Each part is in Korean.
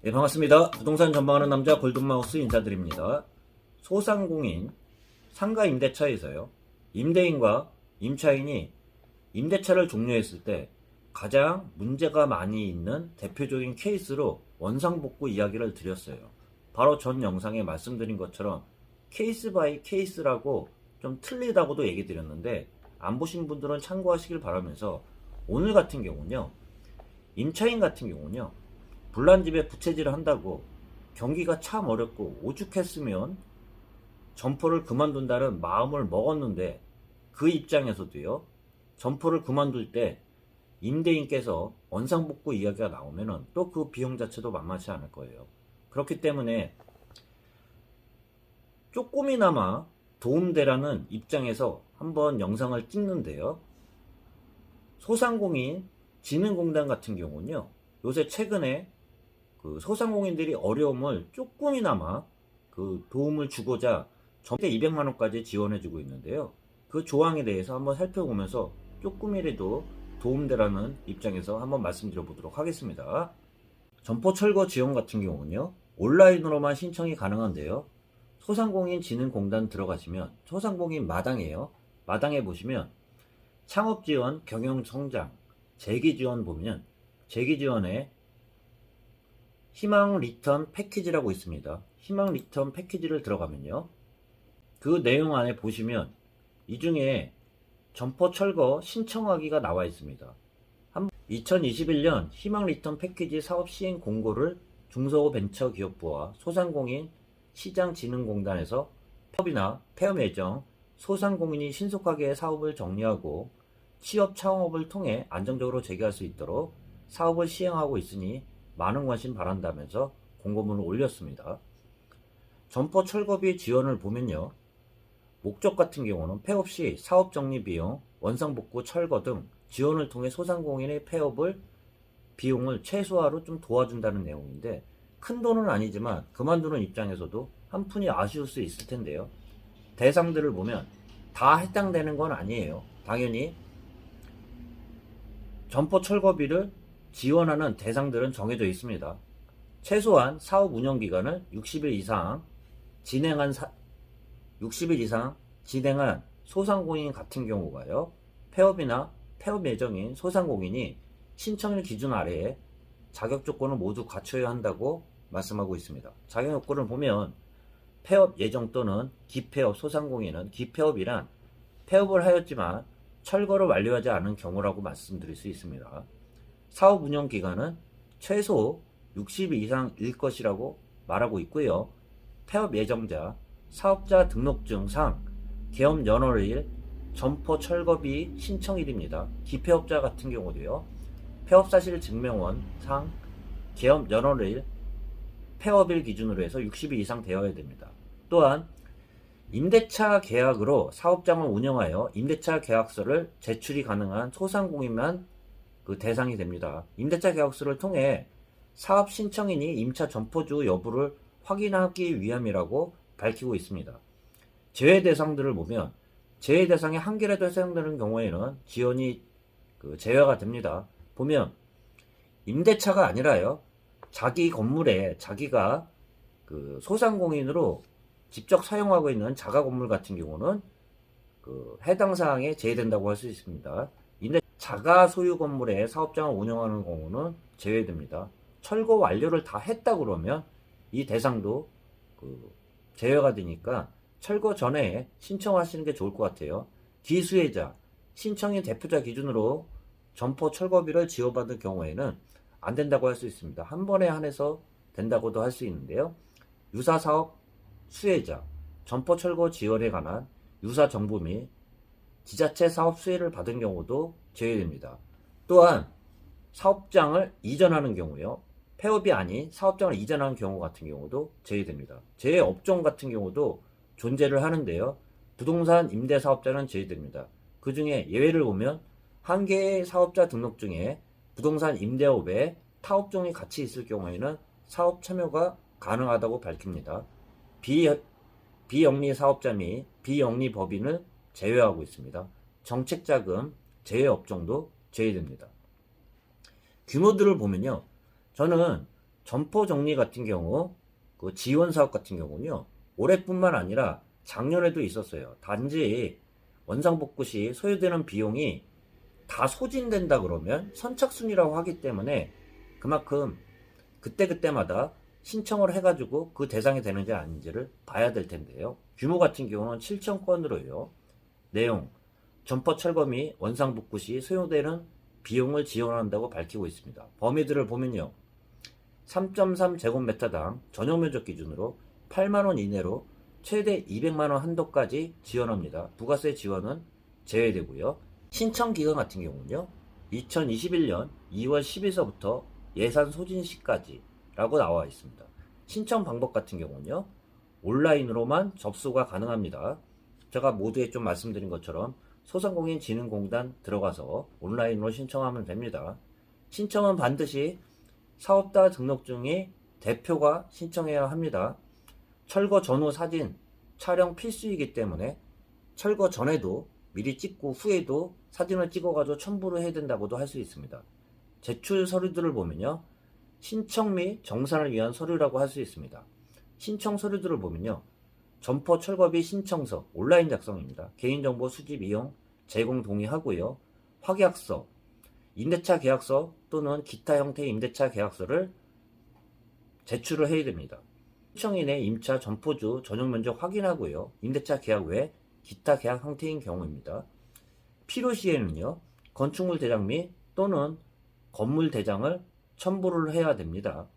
네, 반갑습니다. 부동산 전망하는 남자 골든마우스 인사드립니다. 소상공인 상가 임대차에서요, 임대인과 임차인이 임대차를 종료했을 때 가장 문제가 많이 있는 대표적인 케이스로 원상복구 이야기를 드렸어요. 바로 전 영상에 말씀드린 것처럼 케이스 바이 케이스라고 좀 틀리다고도 얘기 드렸는데, 안 보신 분들은 참고하시길 바라면서, 오늘 같은 경우는요, 임차인 같은 경우는요, 불난집에 부채질을 한다고 경기가 참 어렵고 오죽했으면 점포를 그만둔다는 마음을 먹었는데, 그 입장에서도요, 점포를 그만둘 때 임대인께서 원상복구 이야기가 나오면은 또 그 비용 자체도 만만치 않을 거예요. 그렇기 때문에 조금이나마 도움되라는 입장에서 한번 영상을 찍는데요, 소상공인 진흥공단 같은 경우는요, 요새 최근에 그 소상공인들이 어려움을 조금이나마 그 도움을 주고자 전대 200만 원까지 지원해주고 있는데요. 그 조항에 대해서 한번 살펴보면서 조금이라도 도움되라는 입장에서 한번 말씀드려 보도록 하겠습니다. 점포 철거 지원 같은 경우는요, 온라인으로만 신청이 가능한데요. 소상공인 진흥공단 들어가시면 소상공인 마당이에요. 마당에 보시면 창업지원, 경영성장, 재기지원 보면 재기지원에 희망 리턴 패키지라고 있습니다. 희망 리턴 패키지를 들어가면요, 그 내용 안에 보시면 이 중에 점포 철거 신청하기가 나와 있습니다. 2021년 희망 리턴 패키지 사업 시행 공고를 중소벤처기업부와 소상공인 시장진흥공단에서 폐업이나 폐업 예정 소상공인이 신속하게 사업을 정리하고 취업 창업을 통해 안정적으로 재개할 수 있도록 사업을 시행하고 있으니 많은 관심 바란다면서 공고문을 올렸습니다. 점포 철거비 지원을 보면요, 목적 같은 경우는 폐업 시 사업 정리 비용, 원상복구 철거 등 지원을 통해 소상공인의 폐업을 비용을 최소화로 좀 도와준다는 내용인데, 큰 돈은 아니지만 그만두는 입장에서도 한푼이 아쉬울 수 있을 텐데요. 대상들을 보면 다 해당되는 건 아니에요. 당연히 점포 철거비를 지원하는 대상들은 정해져 있습니다. 최소한 사업 운영 기간을 60일 이상 진행한 소상공인 같은 경우가요, 폐업이나 폐업 예정인 소상공인이 신청일 기준 아래에 자격 조건을 모두 갖춰야 한다고 말씀하고 있습니다. 자격 요건을 보면 폐업 예정 또는 기폐업 소상공인은, 기폐업이란 폐업을 하였지만 철거를 완료하지 않은 경우라고 말씀드릴 수 있습니다. 사업 운영 기간은 최소 60일 이상일 것이라고 말하고 있고요. 폐업 예정자, 사업자 등록증 상, 계엄 연월일, 점포 철거비 신청일입니다. 기폐업자 같은 경우도요, 폐업사실 증명원 상, 계엄 연월일, 폐업일 기준으로 해서 60일 이상 되어야 됩니다. 또한 임대차 계약으로 사업장을 운영하여 임대차 계약서를 제출이 가능한 소상공인만 그 대상이 됩니다. 임대차 계약서를 통해 사업 신청인이 임차 점포주 여부를 확인하기 위함이라고 밝히고 있습니다. 제외 대상들을 보면 제외 대상에 한 개라도 해당되는 경우에는 지원이 제외가 됩니다. 보면 임대차가 아니라요, 자기 건물에 자기가 소상공인으로 직접 사용하고 있는 자가 건물 같은 경우는 해당 사항에 제외된다고 할 수 있습니다. 자가 소유 건물에 사업장을 운영하는 경우는 제외됩니다. 철거 완료를 다 했다 그러면 이 대상도 제외가 되니까 철거 전에 신청하시는 게 좋을 것 같아요. 기수혜자, 신청인 대표자 기준으로 점포 철거비를 지원받을 경우에는 안 된다고 할 수 있습니다. 한 번에 한해서 된다고도 할 수 있는데요. 유사사업 수혜자, 점포 철거 지원에 관한 유사 정보 및 지자체 사업 수혜를 받은 경우도 제외됩니다. 또한 사업장을 이전하는 경우요, 폐업이 아닌 사업장을 이전하는 경우 같은 경우도 제외됩니다. 제외 업종 같은 경우도 존재를 하는데요, 부동산 임대 사업자는 제외됩니다. 그 중에 예외를 보면 한 개의 사업자 등록증에 부동산 임대업에 타업종이 같이 있을 경우에는 사업 참여가 가능하다고 밝힙니다. 비영리 사업자 및 비영리 법인을 제외하고 있습니다. 정책자금 제외 업종도 제외됩니다. 규모들을 보면요, 저는 점포 정리 같은 경우 그 지원 사업 같은 경우는요. 올해뿐만 아니라 작년에도 있었어요. 단지 원상복구 시 소요되는 비용이 다 소진된다 그러면 선착순이라고 하기 때문에 그만큼 그때그때마다 신청을 해가지고 그 대상이 되는지 아닌지를 봐야 될 텐데요. 규모 같은 경우는 7천 건으로요. 내용, 점포 철거 및 원상복구 시 소요되는 비용을 지원한다고 밝히고 있습니다. 범위들을 보면요. 3.3제곱미터당 전용 면적 기준으로 8만원 이내로 최대 200만원 한도까지 지원합니다. 부가세 지원은 제외되고요. 신청 기간 같은 경우는요. 2021년 2월 10일서부터 예산 소진 시까지 라고 나와 있습니다. 신청 방법 같은 경우는요. 온라인으로만 접수가 가능합니다. 제가 모두에 좀 말씀드린 것처럼 소상공인진흥공단 들어가서 온라인으로 신청하면 됩니다. 신청은 반드시 사업자 등록증의 대표가 신청해야 합니다. 철거 전후 사진 촬영 필수이기 때문에 철거 전에도 미리 찍고 후에도 사진을 찍어가지고 첨부를 해야 된다고도 할 수 있습니다. 제출 서류들을 보면요. 신청 및 정산을 위한 서류라고 할 수 있습니다. 신청 서류들을 보면요. 점포 철거비 신청서 온라인 작성입니다. 개인정보 수집 이용 제공 동의하고요. 확약서, 임대차 계약서 또는 기타 형태의 임대차 계약서를 제출을 해야 됩니다. 신청인의 임차 점포주 전용 면적 확인하고요. 임대차 계약 외 기타 계약 형태인 경우입니다. 필요시에는요. 건축물 대장 및 또는 건물 대장을 첨부를 해야 됩니다.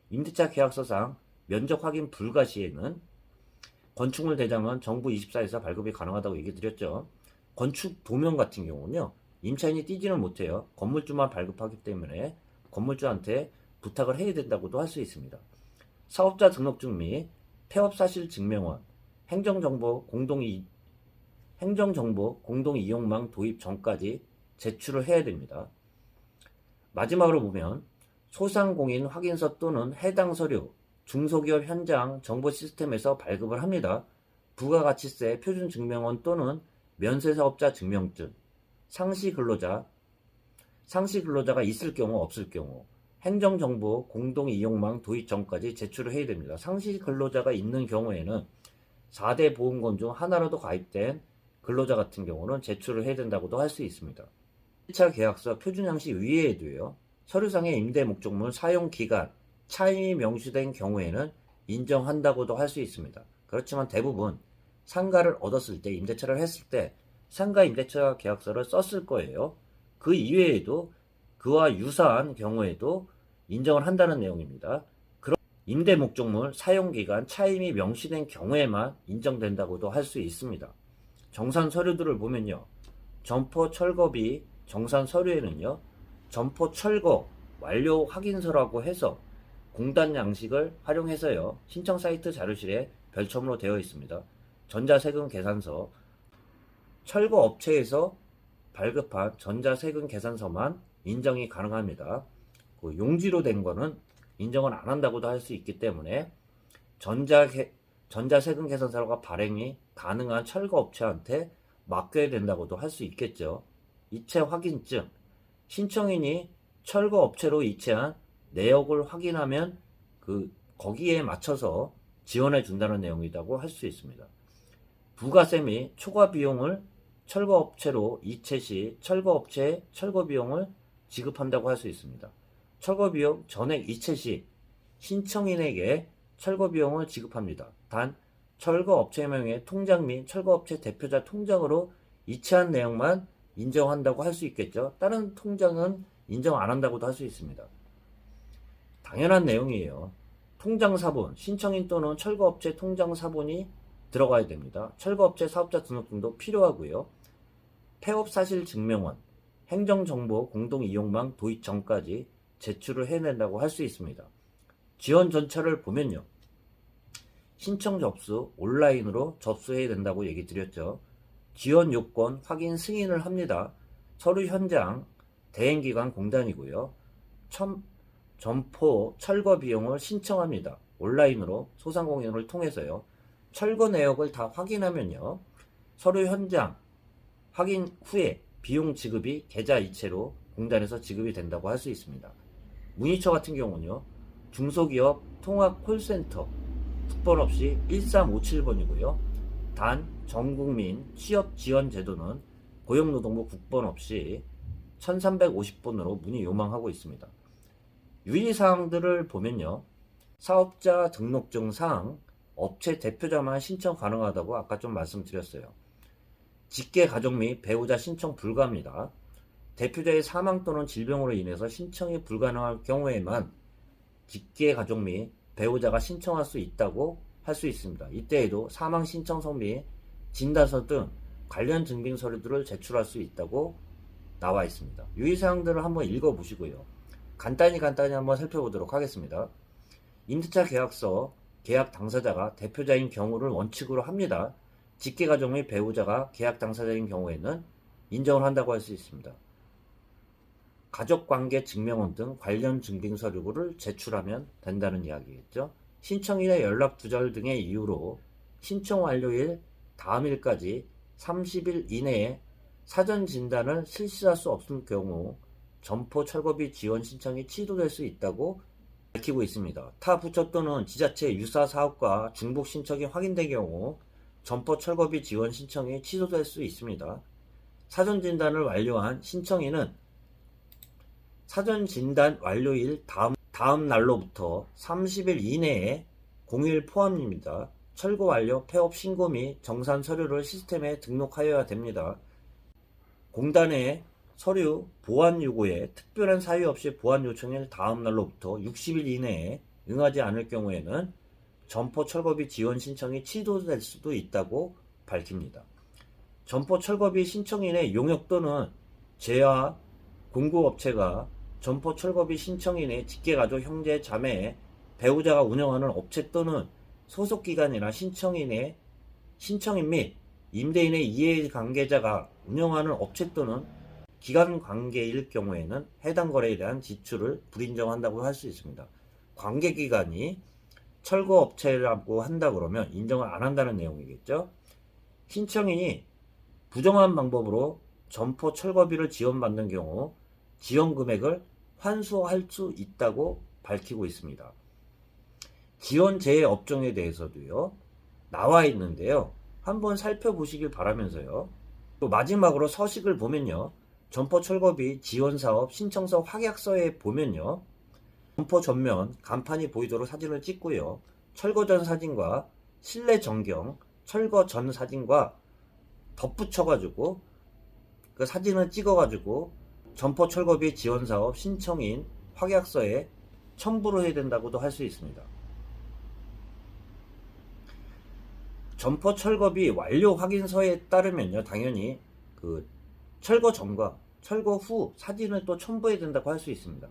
임대차 계약서상 면적 확인 불가 시에는 건축물 대장은 정부 24에서 발급이 가능하다고 얘기 드렸죠. 건축 도면 같은 경우는요. 임차인이 띄지는 못해요. 건물주만 발급하기 때문에 건물주한테 부탁을 해야 된다고도 할 수 있습니다. 사업자 등록증 및 폐업사실증명원, 행정정보 공동이용망 도입 전까지 제출을 해야 됩니다. 마지막으로 보면 소상공인 확인서 또는 해당 서류, 중소기업 현장 정보 시스템에서 발급을 합니다. 부가가치세 표준증명원 또는 면세사업자 증명증, 상시근로자가 있을 경우 없을 경우 행정정보 공동이용망 도입 전까지 제출을 해야 됩니다. 상시근로자가 있는 경우에는 4대 보험금 중 하나라도 가입된 근로자 같은 경우는 제출을 해야 된다고도 할 수 있습니다. 1차 계약서 표준 양식 위에에도요. 서류상의 임대 목적물 사용 기간, 차임이 명시된 경우에는 인정한다고도 할 수 있습니다. 그렇지만 대부분 상가를 얻었을 때, 임대차를 했을 때 상가 임대차 계약서를 썼을 거예요. 그 이외에도 그와 유사한 경우에도 인정을 한다는 내용입니다. 그럼 임대 목적물 사용 기간, 차임이 명시된 경우에만 인정된다고도 할 수 있습니다. 정산 서류들을 보면요. 점포 철거비 정산 서류에는요. 점포 철거 완료 확인서라고 해서 공단 양식을 활용해서요. 신청 사이트 자료실에 별첨으로 되어 있습니다. 전자세금 계산서, 철거 업체에서 발급한 전자세금 계산서만 인정이 가능합니다. 그 용지로 된 거는 인정을 안 한다고도 할 수 있기 때문에 전자세금 계산서가 발행이 가능한 철거 업체한테 맡겨야 된다고도 할 수 있겠죠. 이체 확인증, 신청인이 철거 업체로 이체한 내역을 확인하면 거기에 맞춰서 지원해 준다는 내용이라고 할 수 있습니다. 부가세 및 초과 비용을 철거 업체로 이체 시 철거 업체에 철거 비용을 지급한다고 할 수 있습니다. 철거 비용 전액 이체 시 신청인에게 철거 비용을 지급합니다. 단 철거 업체명의 통장 및 철거 업체 대표자 통장으로 이체한 내용만 인정한다고 할 수 있겠죠. 다른 통장은 인정 안 한다고도 할 수 있습니다. 당연한 내용이에요. 통장 사본, 신청인 또는 철거업체 통장 사본이 들어가야 됩니다. 철거업체 사업자 등록증도 필요하고요. 폐업사실증명원, 행정정보 공동이용망 도입 전까지 제출을 해낸다고 할 수 있습니다. 지원 전차를 보면요. 신청 접수, 온라인으로 접수해야 된다고 얘기 드렸죠. 지원 요건 확인 승인을 합니다. 서류 현장, 대행기관 공단이고요. 점포 철거 비용을 신청합니다. 온라인으로 소상공인을 통해서요. 철거 내역을 다 확인하면요. 서류 현장 확인 후에 비용 지급이 계좌 이체로 공단에서 지급이 된다고 할 수 있습니다. 문의처 같은 경우는요. 중소기업 통합 콜센터 국번 없이 1357번이고요. 단 전국민 취업 지원 제도는 고용노동부 국번 없이 1350번으로 문의 요망하고 있습니다. 유의사항들을 보면요. 사업자 등록증 사항, 업체 대표자만 신청 가능하다고 아까 좀 말씀드렸어요. 직계 가족 및 배우자 신청 불가합니다. 대표자의 사망 또는 질병으로 인해서 신청이 불가능할 경우에만 직계 가족 및 배우자가 신청할 수 있다고 할 수 있습니다. 이때에도 사망 신청서 및 진단서 등 관련 증빙 서류들을 제출할 수 있다고 나와 있습니다. 유의사항들을 한번 읽어보시고요. 간단히 한번 살펴보도록 하겠습니다. 임대차 계약서 계약 당사자가 대표자인 경우를 원칙으로 합니다. 직계가족 및 배우자가 계약 당사자인 경우에는 인정을 한다고 할 수 있습니다. 가족관계 증명원 등 관련 증빙 서류를 제출하면 된다는 이야기겠죠. 신청일의 연락 두절 등의 이유로 신청 완료일 다음 일까지 30일 이내에 사전 진단을 실시할 수 없을 경우 점포 철거비 지원 신청이 취소될 수 있다고 밝히고 있습니다. 타 부처 또는 지자체 유사 사업과 중복 신청이 확인된 경우 점포 철거비 지원 신청이 취소될 수 있습니다. 사전 진단을 완료한 신청인은 사전 진단 완료일 다음 날로부터 30일 이내에 공휴일 포함입니다. 철거 완료, 폐업 신고 및 정산 서류를 시스템에 등록하여야 됩니다. 공단의 서류 보완 요구에 특별한 사유 없이 보완 요청일 다음 날로부터 60일 이내에 응하지 않을 경우에는 점포 철거비 지원 신청이 취소될 수도 있다고 밝힙니다. 점포 철거비 신청인의 용역 또는 재화 공급업체가 점포 철거비 신청인의 직계가족 형제 자매 배우자가 운영하는 업체 또는 소속기관이나 신청인 및 임대인의 이해관계자가 운영하는 업체 또는 기관관계일 경우에는 해당 거래에 대한 지출을 불인정한다고 할 수 있습니다. 관계기관이 철거업체라고 한다 그러면 인정을 안 한다는 내용이겠죠. 신청인이 부정한 방법으로 점포 철거비를 지원받는 경우 지원 금액을 환수할 수 있다고 밝히고 있습니다. 지원 재해 업종에 대해서도요 나와 있는데요. 한번 살펴보시길 바라면서요. 또 마지막으로 서식을 보면요. 점포 철거비 지원사업 신청서 확약서에 보면요. 점포 전면 간판이 보이도록 사진을 찍고요. 철거 전 사진과 실내 전경, 철거 전 사진과 덧붙여가지고 그 사진을 찍어가지고 점포 철거비 지원사업 신청인 확약서에 첨부를 해야 된다고도 할 수 있습니다. 점포 철거비 완료 확인서에 따르면요, 당연히 그 철거 전과 철거 후 사진을 또 첨부해야 된다고 할 수 있습니다.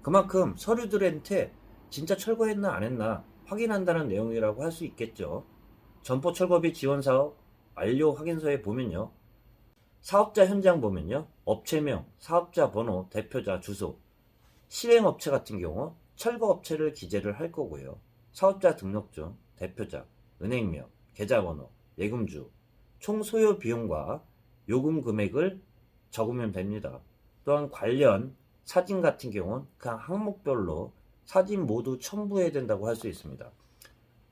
그만큼 서류들한테 진짜 철거했나 안 했나 확인한다는 내용이라고 할 수 있겠죠. 점포 철거비 지원사업 완료 확인서에 보면요. 사업자 현장 보면요. 업체명, 사업자 번호, 대표자, 주소, 실행업체 같은 경우 철거업체를 기재를 할 거고요. 사업자 등록증, 대표자, 은행명, 계좌번호, 예금주, 총 소요 비용과 요금 금액을 적으면 됩니다. 또한 관련 사진 같은 경우는 그 항목별로 사진 모두 첨부해야 된다고 할 수 있습니다.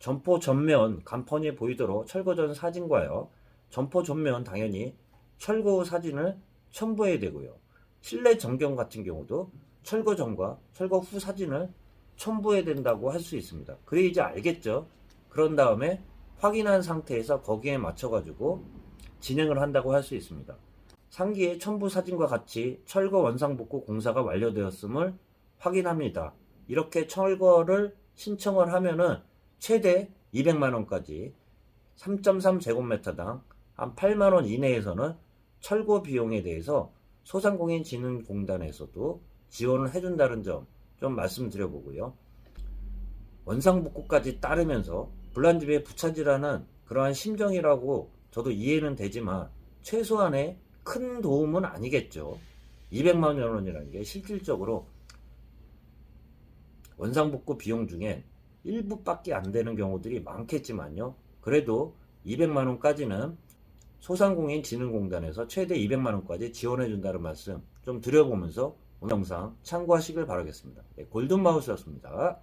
점포 전면 간판이 보이도록 철거 전 사진과요. 점포 전면 당연히 철거 후 사진을 첨부해야 되고요. 실내 전경 같은 경우도 철거 전과 철거 후 사진을 첨부해야 된다고 할 수 있습니다. 그래 이제 알겠죠? 그런 다음에 확인한 상태에서 거기에 맞춰가지고 진행을 한다고 할 수 있습니다. 상기의 첨부 사진과 같이 철거 원상복구 공사가 완료되었음을 확인합니다. 이렇게 철거를 신청을 하면은 최대 200만원까지 3.3제곱미터당 한 8만원 이내에서는 철거 비용에 대해서 소상공인진흥공단에서도 지원을 해준다는 점 좀 말씀드려보고요. 원상복구까지 따르면서 불난집에 부차지라는 그러한 심정이라고 저도 이해는 되지만 최소한의 큰 도움은 아니겠죠. 200만 원이라는 게 실질적으로 원상복구 비용 중에 일부밖에 안 되는 경우들이 많겠지만요. 그래도 200만 원까지는 소상공인진흥공단에서 최대 200만 원까지 지원해 준다는 말씀 좀 드려보면서 오늘 영상 참고하시길 바라겠습니다. 네, 골든마우스였습니다.